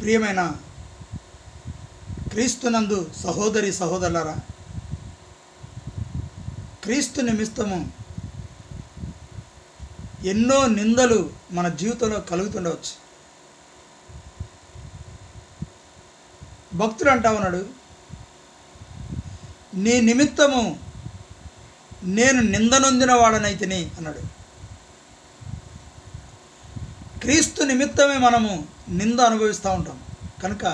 ప్రియమైన క్రీస్తునందు సహోదరి సహోదరులారా, క్రీస్తు నిమిత్తము ఎన్నో నిందలు మన జీవితంలో కలుగుతుండవచ్చు. భక్తుడు అంటా ఉన్నాడు, నీ నిమిత్తము నేను నిందనొందిన వాడనైతిని అన్నాడు. క్రీస్తు నిమిత్తమే మనము నింద అనుభవిస్తూ ఉంటాం కనుక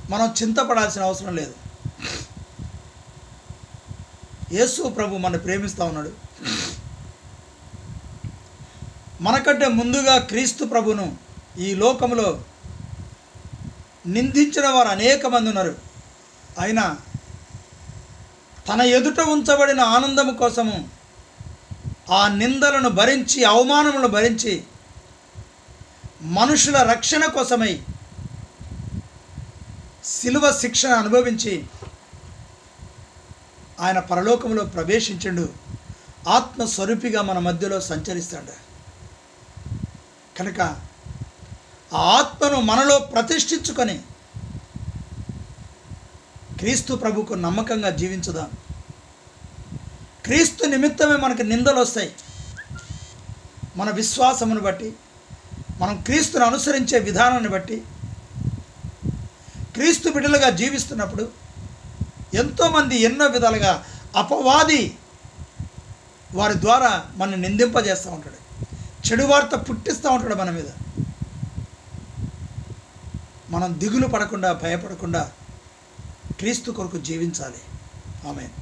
మనం చింతపడాల్సిన అవసరం లేదు. యేసు ప్రభు మనల్ని ప్రేమిస్తూ ఉన్నాడు. మనకంటే ముందుగా క్రీస్తు ప్రభును ఈ లోకంలో నిందించిన వారు అనేక మంది ఉన్నారు. అయినా తన ఎదుట ఉంచబడిన ఆనందము కోసము ఆ నిందలను భరించి, అవమానములను భరించి, మనుషుల రక్షణ కోసమై శిలువ శిక్షణ అనుభవించి ఆయన పరలోకంలో ప్రవేశించిండు. ఆత్మస్వరూపిగా మన మధ్యలో సంచరిస్తాడు. కనుక ఆ ఆత్మను మనలో ప్రతిష్ఠించుకొని క్రీస్తు ప్రభుకు నమ్మకంగా జీవించుదాం. క్రీస్తు నిమిత్తమే మనకు నిందలు వస్తాయి. మన విశ్వాసమును బట్టి, మనం క్రీస్తును అనుసరించే విధానాన్ని బట్టి, క్రీస్తు బిడ్డలుగా జీవిస్తున్నప్పుడు ఎంతోమంది ఎన్నో విధాలుగా అపవాది వారి ద్వారా మనల్ని నిందింపజేస్తూ ఉంటాడు. చెడు వార్త పుట్టిస్తూ ఉంటాడు మన మీద. మనం దిగులు పడకుండా, భయపడకుండా క్రీస్తు కొరకు జీవించాలి. ఆమేన్.